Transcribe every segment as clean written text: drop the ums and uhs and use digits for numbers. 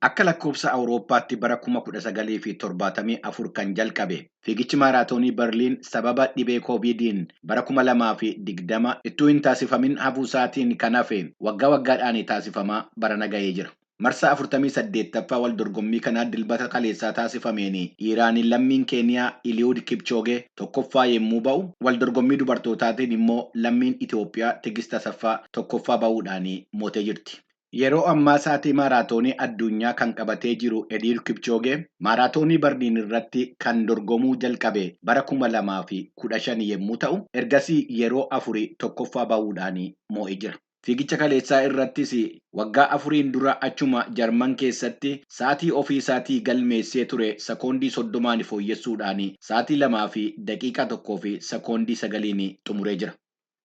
Akka lakkoofsa Awurooppaatti bara 1974 kan jalqabe fiigichi maaraatoonii Berliin sababa dhibee kooviidiin bara 2020 ittuu hin taasifamin hafuusaatiin kan hafe waggaa waggaadhaan taasifamaa barana ga'ee jira. Marsaa 48ffaa wal dorgommii kanaa dilbata kaleessaa taasifameen dhiiraan lammiin Keeniyaa Eliud Kipchoge tokkoffaa yommuu ba'u, wal dorgommii dubartootaatiin immoo lammiin Itoophiyaa Tigist Asaffaa tokkoffaa ba'uudhaan mootee jirti. Yeroo ammaa sa'aatii maaraatoonii addunyaa kan qabatee jiru Eliud Kipchoge maaraatoonii Berliin irratti kan dorgomuu jalqabe bara 2015 yommuu ta'u, ergasii yeroo afurii tokkoffaa ba'uudhaan moo'ee jira. Fiigicha kaleessaa irrattis waggaa afuriin dura achuma Jarman keessatti sa'aatii ofii isaatii galmeessee ture sekoondii 30 fooyyessuudhaan sa'aatii 2 fi daqiiqaa 1 fi sekoondii 9 xumuree jira.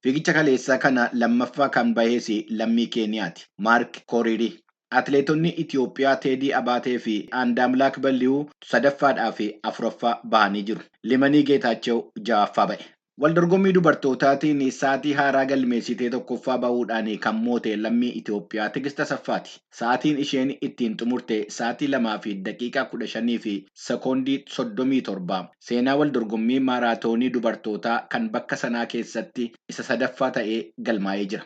Fiigicha kaleessaa kana lammaffaa kan bahees lammii Keeniyaati. Maark Kooriirii. Atileetonni Itoophiyaa Teedii Abaatee fi Andaamlaak Balli'uu sadaffaadhaa fi afuraffaa bahanii jiru. Limanii Geetaachoo ja'affaa ba'e. Waldorgommii dubartootaatiin sa'aatii haaraa galmeessitee tokkoffaa bahuudhaan kan moote lammii Itoophiyaa Tigist Asaffaati. Sa'aatiin isheen ittiin xumurte sa'aatii 2 fi daqiiqaa 15 fi sekoondii 37 seenaa waldorgommii maaraatoonii dubartootaa kan bakka sanaa keessatti isa sadaffaa ta'ee galmaa'ee jira.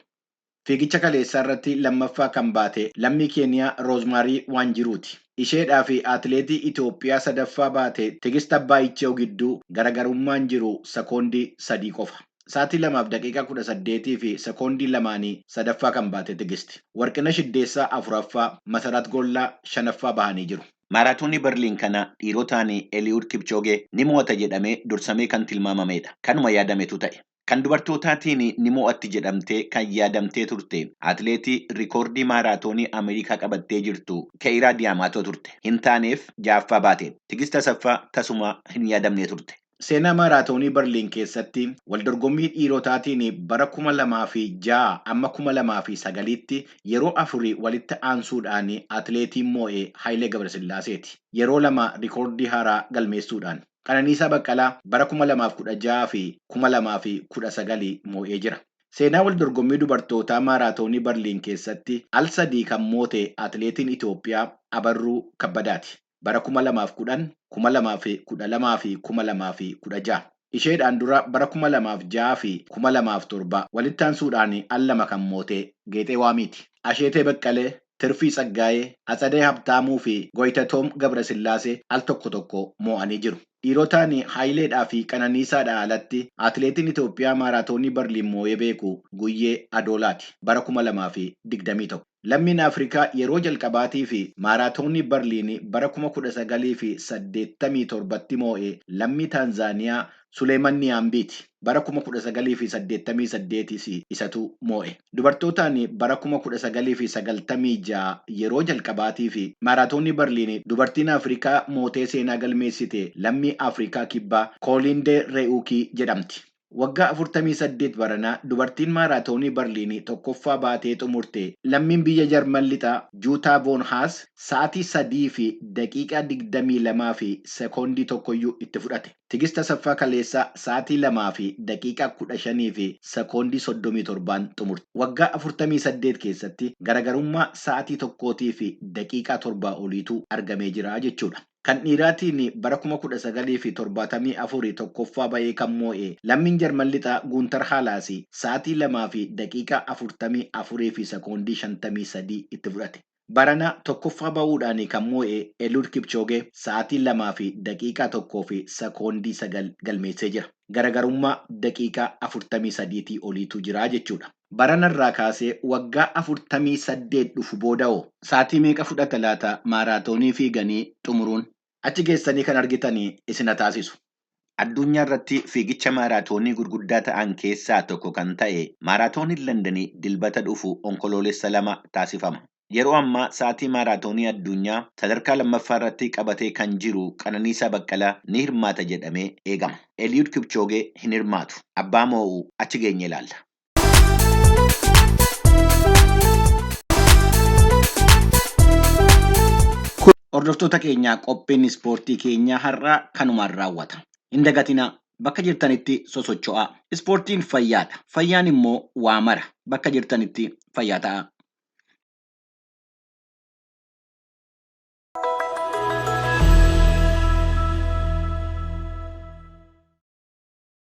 Fiigicha kaleessaa irratti lammaffaa kan baate lammii Keeniyaa Roozmaarii Waanjiruuti. Isheedhaa fi atileetii Itoophiyaa sadaffaa baate Tigist Abbaayichee gidduu garaagarummaan jiru sekoondii 3 qofa. Sa'aatii 2 fi daqiiqaa 18 fi sekoondii 2 sadaffaa kan baate Tigist. Warqina Shiddeessaa afuraffaa, Masaraat Gollaa shanaffaa bahanii jiru. Maaraatoonii Berliin kana dhiirotaan Eliud Kipchoge ni mo'ata jedhamee dursamee kan tilmaamamedha. Kanuma yaadametu ta'e. Kan dubartootaatiin ni mo'atti jedhamtee kan yaadamtee turte atileetii rikoordii maaraatoonii Ameerikaa qabattee jirtu Keeyiraa Diyaamaatoo turte. Hin taaneef ja'affaa baate. Tigist Asaffaa tasuma hin yaadamnee turte. Seenaa maaraatoonii Berliin keessatti waldorgommii dhiirotaatiin bara 2006 amma 2009tti yeroo afurii walitti aansuudhaan atileetiin moo'ee Hayilee Gabrasillaaseeti. Yeroo 2 rikoordii haaraa galmeessuudhaan. Qananiisaa Baqqalaa bara 2016 fi 2019 moo'ee jira. Seenaa waldorgommii dubartootaa maaraatoonii Berliin keessatti al sadii kan moote atileetiin Itoophiyaa Abarruu Kabbadaati. Bara 2010, 2012 fi 2016. Isheedhaan dura bara 2006 fi 2007 walitti aansuudhaan al 2 kan moote Geexee Waamiiti. Asheetee Baqqalee, Tirfii Tsaggaayee, Atsadee Habtaamuu fi Goyitatoom Gabrasillaasee al tokko moo'anii jiru. Dhiirotaan Hayileedhaa fi Qananiisaadhaa alatti atileetiin Itoophiyaa maaraatoonii Berliin moo'ee beeku Guyyee Adoolaati. Bara 2021. Lammiin Afrikaa yeroo jalqabaatii fi maaraatoonii Berliin bara 1987tti moo'ee lammii Taanzaaniyaa Suleeman Niyaambiiti. Bara 1988 isatu moo'e. Dubartootaan bara 1996 yeroo jalqabaatii fi maaraatoonii Berliin dubartiin Afrikaa mootee seenaa galmeessite lammii Afrikaa kibbaa Koolindee Re'uukii jedhamti. Waggaa 48 baranaa dubartiin maaraatoonii Berliin tokkoffaa baatee xumurte lammiin biyya Jarman lixaa Juutaa Voon Haas sa'aatii 3 fi daqiiqaa 22 fi sekoondii tokkoyyuu itti fudhate. Tigist Asaffaa kaleessaa sa'aatii 2 fi daqiiqaa 15 fi sekoondii 37 xumurte. Waggaa 48 keessatti garaagarummaa sa'aatii tokkootii fi daqiiqaa 7 oliitu argamee jira jechuudha. Kan dhiiraatiin bara 1974 tokkoffaa bahee kan moo'e lammiin Jarman lixaa Guuntar Haalaas sa'aatii 2 fi daqiiqaa 44 fi sekoondii 53 itti fudhate. Barana tokkoffaa bahuudhaan kan moo'e Eliud Kipchoge sa'aatii 2 fi daqiiqaa 1 fi sekoondii 9 galmeessee jira. Garaagarummaa daqiiqaa 43 oliitu jira jechuudha. Baranarraa kaasee waggaa 48 dhufu booda'oo sa'aatii meeqa fudhata laata maaraatoonii fiiganii xumuruun? Achi geessanii kan argitanii isin taasisu. Addunyaa irratti fiigicha maaraatoonii gurguddaa ta'an keessaa tokko kan ta'e maaraatooniin Londonii dilbata dhufu onkoloolessa 2 taasifama. Yeroo ammaa sa'aatii maaraatoonii addunyaa sadarkaa lammaffaa irratti qabatee kan jiru Qananiisaa Baqqalaa ni hirmaata jedhamee eegama. Eliud Kipchoge hin hirmaatu. Abbaa moo'uu achi geenye ilaalla. Hordoftoota keenyaa qophiin ispoortii keenyaa har'aa kanumaan raawwata. Hin dagatinaa bakka jirtanitti sosocho'aa. Ispoortiin fayyaadha. Fayyaan immoo waa mara. Bakka jirtanitti fayyaa ta'aa.